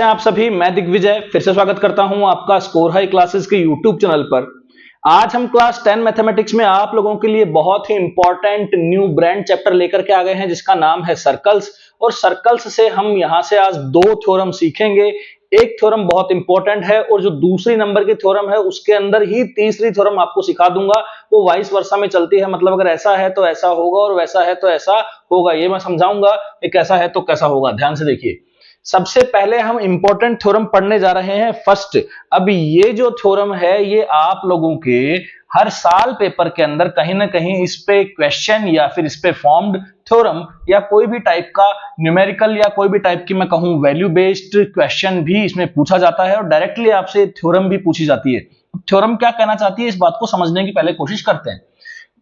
आप सभी, मैं दिग्विजय फिर से स्वागत करता हूं आपका स्कोर हाई क्लासेस के यूट्यूब चैनल पर। आज हम क्लास 10 मैथमेटिक्स में आप लोगों के लिए बहुत ही इंपॉर्टेंट न्यू ब्रांड चैप्टर लेकर के आ गए हैं जिसका नाम है सर्कल्स। और सर्कल्स से हम यहां से आज दो थ्योरम सीखेंगे। एक थ्योरम बहुत इंपॉर्टेंट है और जो दूसरी नंबर की थ्योरम है उसके अंदर ही तीसरी थ्योरम आपको सिखा दूंगा। वो वाइस वर्सा में चलती है, मतलब अगर ऐसा है तो ऐसा होगा और वैसा है तो ऐसा होगा, ये मैं समझाऊंगा। एक ऐसा है तो कैसा होगा, ध्यान से देखिए। सबसे पहले हम इंपॉर्टेंट थ्योरम पढ़ने जा रहे हैं फर्स्ट। अब ये जो थ्योरम है ये आप लोगों के हर साल पेपर के अंदर कहीं ना कहीं इस पे क्वेश्चन या फिर इस पे फॉर्म्ड थ्योरम या कोई भी टाइप का न्यूमेरिकल या कोई भी टाइप की मैं कहूं वैल्यू बेस्ड क्वेश्चन भी इसमें पूछा जाता है और डायरेक्टली आपसे थ्योरम भी पूछी जाती है। थ्योरम क्या कहना चाहती है इस बात को समझने की पहले कोशिश करते हैं।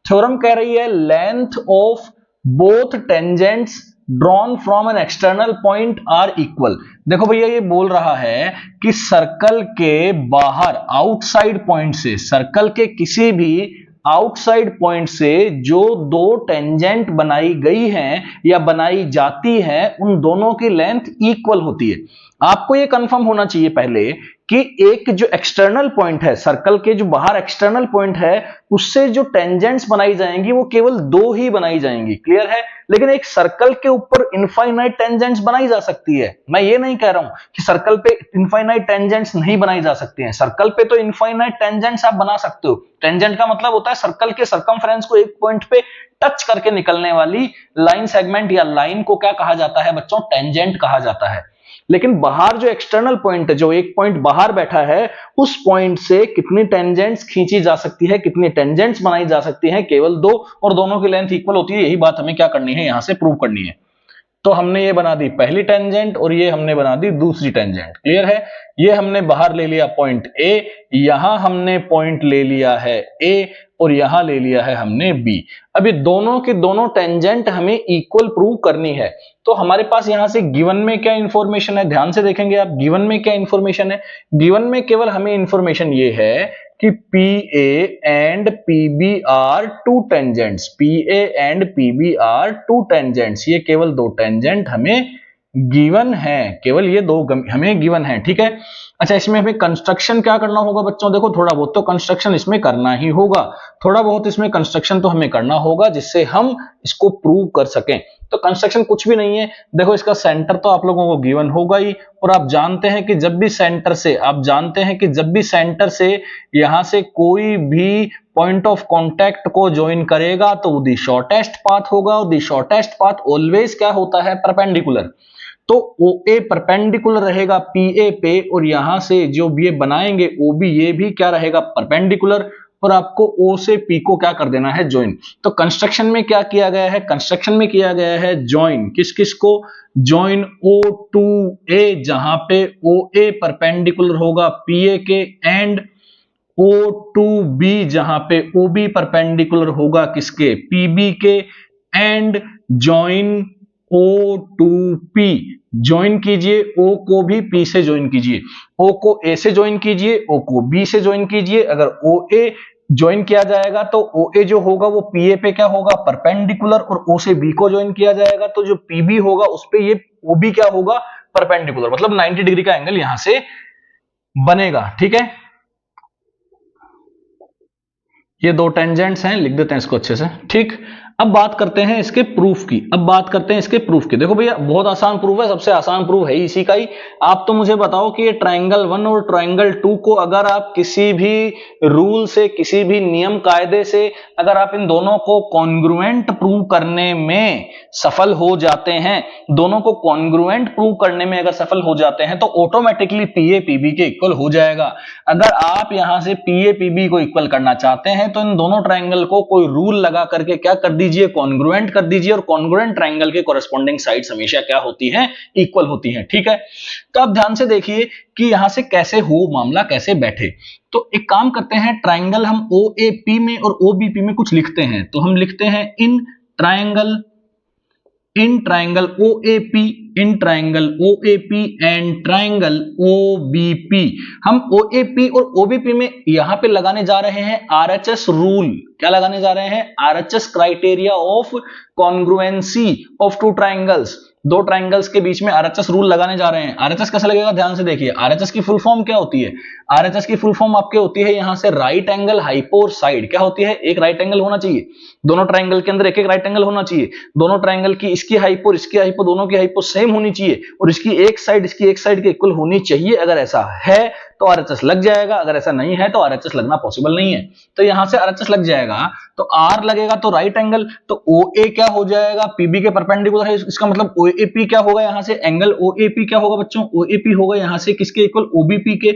थ्योरम कह रही है length of both tangents drawn from an external point are equal. देखो भैया ये बोल रहा है कि सर्कल के बाहर आउटसाइड पॉइंट से, सर्कल के किसी भी आउटसाइड पॉइंट से जो दो टेंजेंट बनाई गई हैं या बनाई जाती हैं उन दोनों की लेंथ इक्वल होती है। आपको ये कंफर्म होना चाहिए पहले कि एक जो एक्सटर्नल पॉइंट है, सर्कल के जो बाहर एक्सटर्नल पॉइंट है उससे जो टेंजेंट्स बनाई जाएंगी वो केवल दो ही बनाई जाएंगी, क्लियर है। लेकिन एक सर्कल के ऊपर इनफाइनाइट टेंजेंट्स बनाई जा सकती है। मैं ये नहीं कह रहा हूं कि सर्कल पे इनफाइनाइट टेंजेंट्स नहीं बनाई जा सकती हैं। सर्कल पे तो इनफाइनाइट टेंजेंट्स आप बना सकते हो। टेंजेंट का मतलब होता है सर्कल के सर्कमफ्रेंस को एक पॉइंट पे टच करके निकलने वाली लाइन सेगमेंट या लाइन को क्या कहा जाता है बच्चों, टेंजेंट कहा जाता है। लेकिन बाहर जो एक्सटर्नल पॉइंट है, जो एक पॉइंट बाहर बैठा है, उस पॉइंट से कितनी टेंजेंट्स खींची जा सकती है, कितनी टेंजेंट्स बनाई जा सकती हैं, केवल दो, और दोनों की लेंथ इक्वल होती है। यही बात हमें क्या करनी है, यहां से प्रूव करनी है। तो हमने ये बना दी पहली टेंजेंट और ये हमने बना दी दूसरी टेंजेंट, क्लियर है। ये हमने बाहर ले लिया पॉइंट ए, यहां हमने पॉइंट ले लिया है ए और यहां ले लिया है हमने बी। अभी दोनों की दोनों टेंजेंट हमें इक्वल प्रूव करनी है। तो हमारे पास यहां से गिवन में क्या इंफॉर्मेशन है, ध्यान से देखेंगे आप। गिवन में क्या इंफॉर्मेशन है, गिवन में केवल हमें इंफॉर्मेशन ये है कि PA and PB are two tangents, PA and PB are two tangents. ये केवल दो टेंजेंट हमें गिवन है, केवल ये दो हमें गिवन है, ठीक है। अच्छा, इसमें हमें कंस्ट्रक्शन क्या करना होगा बच्चों, देखो थोड़ा बहुत तो कंस्ट्रक्शन इसमें करना ही होगा। थोड़ा बहुत इसमें कंस्ट्रक्शन तो हमें करना होगा जिससे हम इसको प्रूव कर सकें। तो कंस्ट्रक्शन कुछ भी नहीं है। देखो इसका सेंटर तो आप लोगों को गिवन होगा ही, और आप जानते हैं कि जब भी सेंटर से, आप जानते हैं कि जब भी सेंटर से यहां से कोई भी पॉइंट ऑफ कांटेक्ट को ज्वाइन करेगा तो दी शॉर्टेस्ट पाथ होगा, और दी शॉर्टेस्ट पाथ ऑलवेज क्या होता है, परपेंडिकुलर। तो OA परपेंडिकुलर रहेगा PA पे, और यहां से जो भी ये बनाएंगे OB, ये भी क्या रहेगा, परपेंडिकुलर। और आपको O से P को क्या कर देना है, ज्वाइन। तो कंस्ट्रक्शन में क्या किया गया है, कंस्ट्रक्शन में किया गया है ज्वाइन, किस किस को, ज्वाइन O to A, जहां पे OA परपेंडिकुलर होगा PA के, एंड O to B जहां पे OB परपेंडिकुलर होगा किसके, PB के, and join O to P। Join कीजिए O को भी P से ज्वाइन कीजिए, O को A से ज्वाइन कीजिए, O को B से ज्वाइन कीजिए। अगर OA ज्वाइन किया जाएगा तो OA जो होगा वो PA पे क्या होगा, परपेंडिकुलर, और O से B को ज्वाइन किया जाएगा तो जो PB होगा उस पे ये OB क्या होगा, परपेंडिकुलर। मतलब 90 डिग्री का एंगल यहां से बनेगा, ठीक है। ये दो टेंजेंट्स हैं, लिख देते हैं इसको अच्छे से, ठीक। अब बात करते हैं इसके प्रूफ की, अब बात करते हैं इसके प्रूफ की। देखो भैया बहुत आसान प्रूफ है, सबसे आसान प्रूफ है इसी का ही। आप तो मुझे बताओ कि ये ट्रायंगल 1 और ट्रायंगल 2 को अगर आप किसी भी रूल से, किसी भी नियम कायदे से अगर आप इन दोनों को कॉन्ग्रुएंट प्रूव करने में सफल हो जाते हैं, दोनों को कॉन्ग्रुएंट प्रूव करने में अगर सफल हो जाते हैं तो ऑटोमेटिकली PA PB के इक्वल हो जाएगा। अगर आप यहां से PA PB को इक्वल करना चाहते हैं तो इन दोनों ट्रायंगल को कोई रूल लगा करके क्या कर दीजिए, कॉन्ग्रुएंट कर दीजिए। और कॉन्ग्रुएंट ट्रायंगल के कॉरेस्पॉन्डिंग साइड्स हमेशा क्या होती हैं, इक्वल होती हैं, ठीक है। तो आप ध्यान से देखिए कि यहां से कैसे हो मामला, कैसे बैठे। तो एक काम करते हैं, ट्रायंगल हम OAP में और OBP में कुछ लिखते हैं। तो हम लिखते हैं in triangle OAP, in triangle OAP and triangle OBP। हम OAP और OBP में यहां पे लगाने जा रहे हैं RHS रूल। क्या लगाने जा रहे हैं? RHS criteria of congruency of two triangles, दो ट्राइंगल्स के बीच में आरएचएस रूल लगाने जा रहे हैं। आरएचएस कैसे लगेगा, ध्यान से देखिए। आरएचएस की फुल फॉर्म क्या होती है? आरएचएस की फुल फॉर्म आपके होती है यहां से राइट एंगल हाइपो साइड। क्या होती है? एक राइट एंगल होना चाहिए, दोनों ट्राइंगल के अंदर एक एक राइट एंगल होना चाहिए, दोनों ट्राइंगल की इसकी हाइपो इसकी हाइपो दोनों की हाइपो सेम होनी चाहिए और इसकी एक साइड के इक्वल होनी चाहिए। अगर ऐसा है तो आरएचएस लग जाएगा, अगर ऐसा नहीं है तो आरएचएस लगना पॉसिबल नहीं है। तो यहां से आरएचएस लग जाएगा तो आर लगेगा तो राइट एंगल, तो ओए क्या हो जाएगा? पीबी के परपेंडिकुलर है, इसका मतलब ओएपी क्या होगा? यहां से एंगल ओएपी क्या होगा बच्चों? ओएपी होगा यहां से किसके इक्वल? ओबीपी के।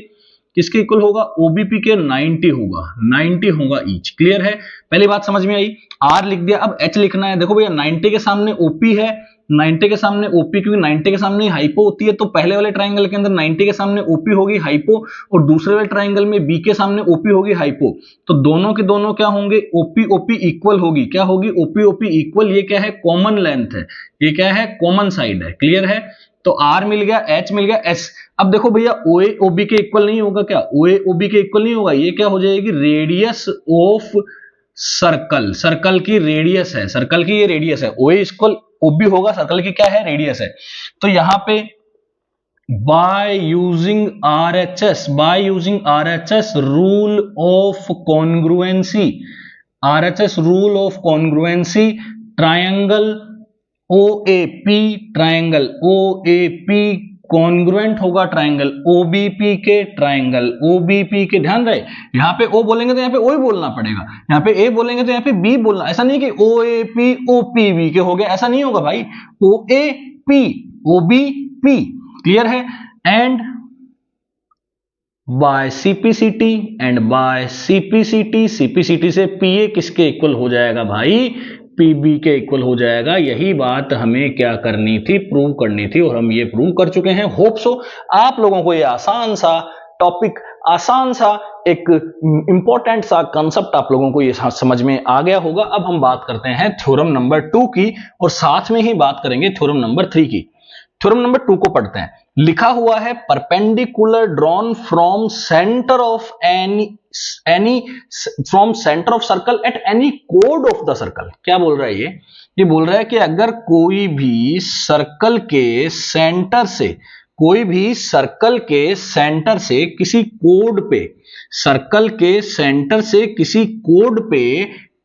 किसके इक्वल होगा? ओबीपी के 90 होगा, 90 होगा ईच। क्लियर है? पहली बात समझ में आई। आर लिख दिया, अब एच लिखना है। देखो भैया 90 के सामने ओपी है, 90 के सामने ओपी, क्योंकि 90 के सामने हाइपो होती है तो पहले वाले ट्राइंगल के अंदर 90 के सामने ओपी होगी हाइपो और दूसरे वाले ट्राइंगल में बी के सामने ओपी होगी हाइपो। तो दोनों के दोनों क्या होंगे? ओपी ओपी इक्वल होगी। क्या होगी? OP OP equal. ये क्या है? कॉमन लेंथ है, ये क्या है? कॉमन साइड है। क्लियर है? तो आर मिल गया, एच मिल गया, एस। अब देखो भैया ओए ओबी के इक्वल नहीं होगा क्या? ओए ओबी के इक्वल नहीं होगा, ये क्या हो जाएगी? Radius of circle. सर्कल की रेडियस है, सर्कल की ये रेडियस है। ओए इक्वल ओबी होगा, सर्कल की क्या है? रेडियस है। तो यहां पे by using RHS rule of congruency, RHS rule of congruency, triangle OAP congruent होगा ट्राइंगल ओबीपी के, ट्राइंगल ओबीपी के। ध्यान रहे, यहां पे ओ बोलेंगे तो यहां पे ओ ही बोलना पड़ेगा, यहां पे ए बोलेंगे तो यहां पे बी बोलना। ऐसा नहीं कि ओएपी ओपीबी के हो गए, ऐसा नहीं होगा भाई। ओएपी ओबीपी। क्लियर है? एंड बाय सीपीसीटी सीपीसीटी से पीए किसके इक्वल हो जाएगा भाई? पीबी के इक्वल हो जाएगा। यही बात हमें क्या करनी थी? प्रूव करनी थी और हम ये प्रूव कर चुके हैं। होप सो आप लोगों को ये आसान सा टॉपिक, आसान सा एक इंपॉर्टेंट सा कंसेप्ट आप लोगों को ये समझ में आ गया होगा। अब हम बात करते हैं थ्योरम नंबर 2 की और साथ में ही बात करेंगे थ्योरम नंबर 3 की। थ्योरम नंबर 2 को पढ़ते हैं। लिखा हुआ है perpendicular drawn from centre of from centre of circle at any code of the circle. क्या बोल रहा है ये बोल रहा है कि अगर कोई भी सर्कल के सेंटर से, कोई भी सर्कल के सेंटर से किसी कोड पे, सर्कल के सेंटर से किसी कोड पे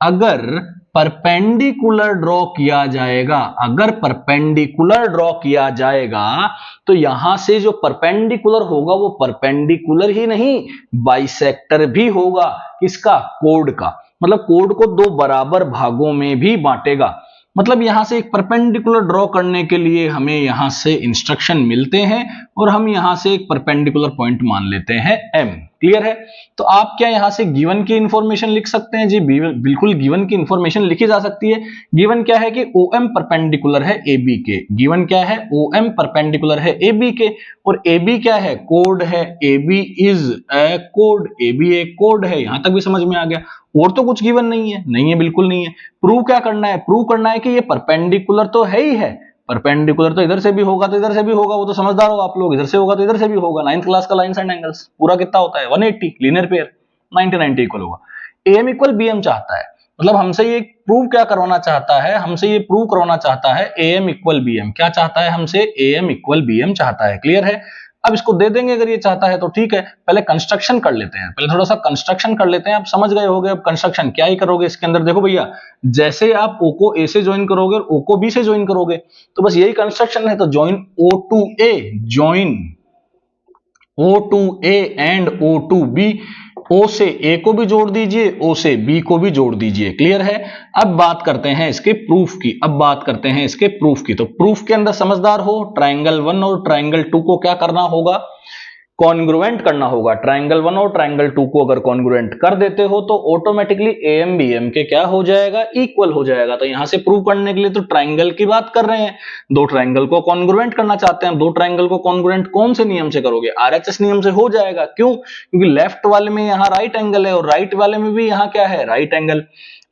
अगर परपेंडिकुलर ड्रॉ किया जाएगा, अगर परपेंडिकुलर ड्रॉ किया जाएगा तो यहां से जो परपेंडिकुलर होगा वो परपेंडिकुलर ही नहीं बाइसेक्टर भी होगा। किसका? कोड का। मतलब कोड को दो बराबर भागों में भी बांटेगा। मतलब यहां से एक परपेंडिकुलर ड्रॉ करने के लिए हमें यहां से इंस्ट्रक्शन मिलते हैं और हम यहां से एक परपेंडिकुलर पॉइंट मान लेते हैं m। क्लियर है? तो आप क्या यहां से गिवन की इंफॉर्मेशन लिख सकते हैं? जी बिल्कुल गिवन की इंफॉर्मेशन लिखी जा सकती है। गिवन क्या है कि OM परपेंडिकुलर है AB के। गिवन क्या है? OM परपेंडिकुलर है AB के और AB क्या है? कोड है। AB is a code, AB एक कोड है। यहां तक भी समझ में आ गया। और तो कुछ गिवन नहीं है? नहीं है, बिल्कुल नहीं है। प्रूव क्या करना है? प्रूव करना है कि ये परपेंडिकुलर तो है ही है। परपेंडिकुलर तो इधर से भी होगा तो इधर से भी होगा, वो तो समझदार हो आप लोग। इधर से होगा तो इधर से भी होगा। 9th क्लास का लाइंस एंड एंगल्स पूरा कितना होता है? 180 लीनियर पेयर 90 इक्वल होगा। AM इक्वल BM चाहता है, मतलब हमसे ये प्रूव क्या करवाना चाहता है? हमसे ये प्रूव करवाना चाहता है AM इक्वल BM। क्या चाहता है हमसे? AM इक्वल BM चाहता है। क्लियर है? अब इसको दे देंगे अगर ये चाहता है तो ठीक है। पहले कंस्ट्रक्शन कर लेते हैं, पहले थोड़ा सा कंस्ट्रक्शन कर लेते हैं। आप समझ गए होंगे अब कंस्ट्रक्शन क्या ही करोगे इसके अंदर। देखो भैया, जैसे आप O को A से ज्वाइन करोगे और O को B से ज्वाइन करोगे तो बस यही कंस्ट्रक्शन है। तो join O to A, join O to A and O to B। O से A को भी जोड़ दीजिए, O से B को भी जोड़ दीजिए। क्लियर है? अब बात करते हैं इसके प्रूफ की। अब बात करते हैं इसके प्रूफ की। तो प्रूफ के अंदर समझदार हो, ट्राइंगल 1 और ट्राइंगल 2 को क्या करना होगा? कॉन्ग्रुएंट करना होगा। ट्राइंगल 1 और ट्राइंगल 2 को अगर कॉन्ग्रुएंट कर देते हो तो ऑटोमेटिकली AM BM के क्या हो जाएगा? इक्वल हो जाएगा। तो यहां से प्रूव करने के लिए तो ट्राइंगल की बात कर रहे हैं, दो ट्राइंगल को कॉन्ग्रुएंट करना चाहते हैं। दो ट्राइंगल को कॉन्ग्रुएंट कौन से नियम से करोगे? RHS नियम से हो जाएगा। क्यों? क्योंकि लेफ्ट वाले में यहां राइट एंगल है और राइट वाले में भी यहां क्या है? Right angle.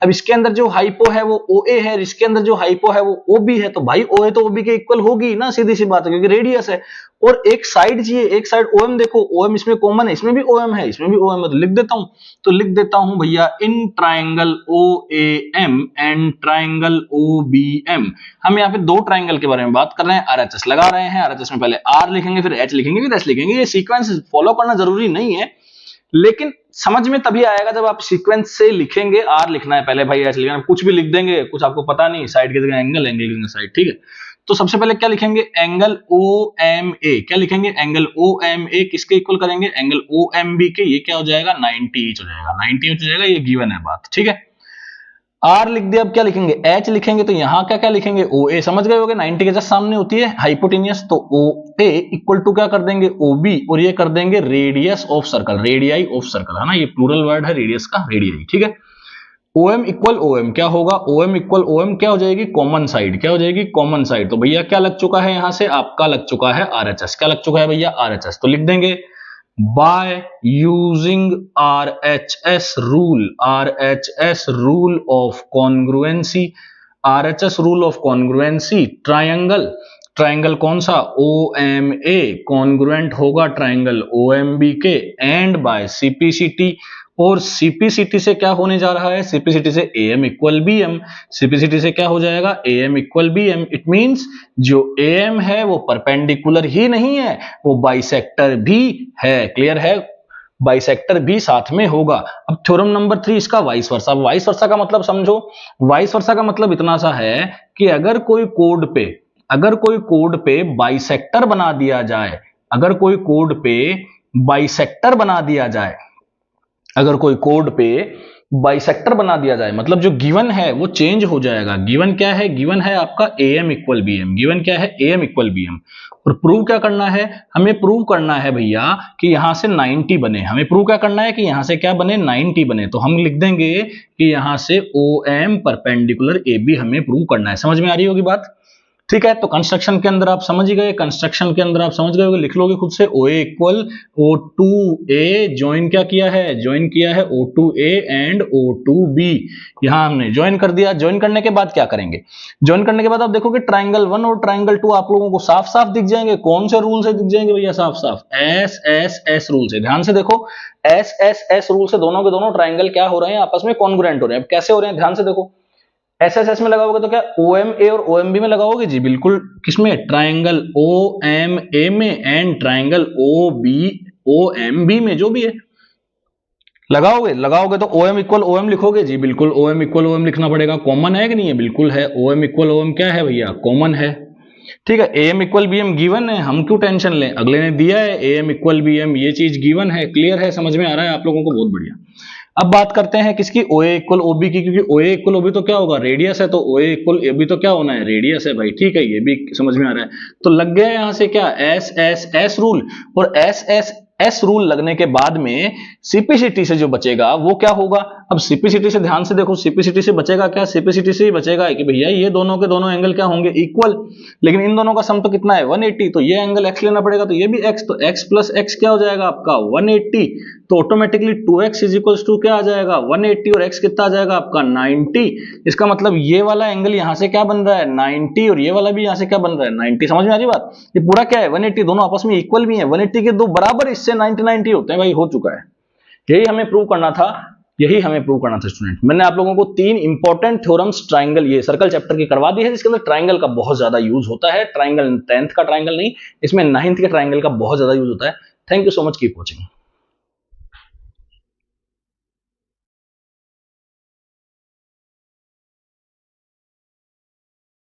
अब इसके अंदर जो हाइपो है वो OA है, इसके अंदर जो हाइपो है वो OB है, तो भाई OA तो OB के इक्वल होगी ना, सीधी सी बात है, क्योंकि रेडियस है। और एक साइड चाहिए, एक साइड OM, देखो OM इसमें कॉमन है, इसमें भी OM है, इसमें भी OM है, तो लिख देता हूं, तो लिख देता हूं भैया in triangle OAM and triangle OBM। हम यहाँ पे दो ट्राइंगल के बारे में बात कर रहे हैं, RHS लगा रहे हैं, RHS में पहले R लिखेंगे, फिर H लिखेंगे, फिर S लिखेंगे। ये सीक्वेंस फॉलो करना जरूरी नहीं है, लेकिन समझ में तभी आएगा जब आप सीक्वेंस से लिखेंगे। R लिखना है पहले भाई, H लिखना है, कुछ भी लिख देंगे, कुछ आपको पता नहीं, साइड की जगह एंगल, एंगल की जगह साइड, ठीक है। तो सबसे पहले क्या लिखेंगे, एंगल OMA, क्या लिखेंगे, एंगल OMA किसके इक्वल करेंगे, एंगल OMB के, ये क्या हो जाएगा 90 इंच हो जाएगा, 90 इंच हो जाएगा, ये गिवन है बात, ठीक है। R लिख दिया, अब क्या लिखेंगे, H लिखेंगे, तो यहां क्या क्या लिखेंगे, OA, समझ गए होगे, 90 के जस्ट सामने होती है हाइपोटेनियस, तो OA इक्वल टू क्या कर देंगे, OB, और ये कर देंगे radius of circle, radii of circle है ना, ये प्लूरल वर्ड है रेडियस का, रेडियाई, ठीक है। OM इक्वल OM क्या होगा, OM इक्वल OM क्या हो जाएगी, कॉमन साइड, क्या हो जाएगी, कॉमन साइड। तो भैया क्या लग चुका है, यहां से आपका लग चुका है RHS, क्या लग चुका है भैया, RHS, तो लिख देंगे by using RHS rule of congruency, RHS rule of congruency, triangle कौन सा, OMA कॉन्ग्रुएंट होगा ट्रायंगल OMB के, एंड बाय CPCT, और CPCT से क्या होने जा रहा है, CPCT से AM इक्वल BM, CPCT से क्या हो जाएगा, AM equal BM। It means जो AM है वो परपेंडिकुलर ही नहीं है, वो बाइसेक्टर भी है, क्लियर है, बाइसेक्टर भी साथ में होगा। अब थ्योरम नंबर 3 इसका वाइस वर्सा, वाइस वर्सा का मतलब समझो, वाइस वर्सा का मतलब इतना सा है कि अगर कोई कोड पे बाइसेक्टर बना दिया जाए, अगर कोई कोड पे बाइसेक्टर बना दिया जाए, अगर कोई कोड पे बाइसेक्टर बना दिया जाए, मतलब जो गिवन है वो चेंज हो जाएगा। गिवन क्या है, गिवन है आपका AM इक्वल BM, गिवन क्या है, AM इक्वल BM। और प्रूव क्या करना है, हमें प्रूव करना है भैया कि यहां से 90 बने, हमें प्रूव क्या करना है कि यहां से क्या बने, 90 बने। तो हम लिख देंगे कि यहां से OM परपेंडिकुलर AB हमें प्रूव करना है। समझ में आ रही होगी बात, ठीक है। तो कंस्ट्रक्शन के अंदर आप समझ ही गए, कंस्ट्रक्शन के अंदर आप समझ गए होगे, लिख लोगे खुद से, OA इक्वल O2A, ज्वाइन क्या किया है, ज्वाइन किया है O2A एंड O2B, यहां हमने ज्वाइन कर दिया। ज्वाइन करने के बाद क्या करेंगे, ज्वाइन करने के बाद आप देखोगे ट्राइंगल 1 और ट्राइंगल 2 आप लोगों को साफ साफ दिख जाएंगे। कौन से रूल से दिख जाएंगे भैया, साफ साफ SSS रूल से। ध्यान से देखो, SSS रूल से दोनों के दोनों ट्राइंगल क्या हो रहे हैं, आपस में कॉन्ग्रुएंट हो रहे हैं। अब कैसे हो रहे हैं, ध्यान से देखो, SSS में लगाओगे तो क्या OMA और OMB में लगाओगे, जी बिल्कुल, किसमें, ट्राइंगल OMA में, एंड ट्राइंगल OMB में, जो भी है लगाओगे तो OM इक्वल OM लिखोगे, जी बिल्कुल OM इक्वल OM लिखना पड़ेगा। कॉमन है कि नहीं है, बिल्कुल है, OM इक्वल OM क्या है भैया, कॉमन है, ठीक है। AM इक्वल BM गिवन है, हम क्यों टेंशन लें, अगले ने दिया है AM इक्वल BM, ये चीज गिवन है, क्लियर है, समझ में आ रहा है आप लोगों को, बहुत बढ़िया। अब बात करते हैं किसकी, OA इक्वल OB की, क्योंकि OA इक्वल OB तो क्या होगा, रेडियस है, तो OA इक्वल OB तो क्या होना है, रेडियस है भाई, ठीक है, ये भी समझ में आ रहा है। तो लग गया यहां से क्या, SSS रूल, और SSS रूल लगने के बाद में CPCT से जो बचेगा वो क्या होगा। अब CPCT से ध्यान से देखो, CPCT से बचेगा क्या, CPCT से ही बचेगा कि भैया ये दोनों के दोनों एंगल क्या होंगे, इक्वल, लेकिन इन दोनों का सम तो कितना है 180, तो ये एंगल x लेना पड़ेगा, तो ये भी x, तो x प्लस x क्या हो जाएगा आपका 180, तो automatically 2x is equal to क्या आ जाएगा 180, और x कितना आ जाएगा आपका 90। इसका मतलब ये वाला एंगल यहां से क्या बन रहा है 90, और ये वाला भी यहां से क्या बन रहा है 90। समझ में आ रही बात, ये पूरा क्या है 180, दोनों आपस में इक्वल भी है, 180 के दो बराबर इससे 90 होते हैं भाई, हो चुका है। यही हमें प्रूव करना था, स्टूडेंट। मैंने आप लोगों को 3 इंपॉर्टेंट थ्योरम्स ट्राइंगल, ये सर्कल चैप्टर की करवा दी है, जिसके अंदर ट्राइंगल का बहुत ज्यादा यूज होता है। ट्राइंगल 10th का ट्राइंगल नहीं, इसमें 9th के ट्राइंगल का बहुत ज्यादा यूज होता है। Thank you so much, keep watching.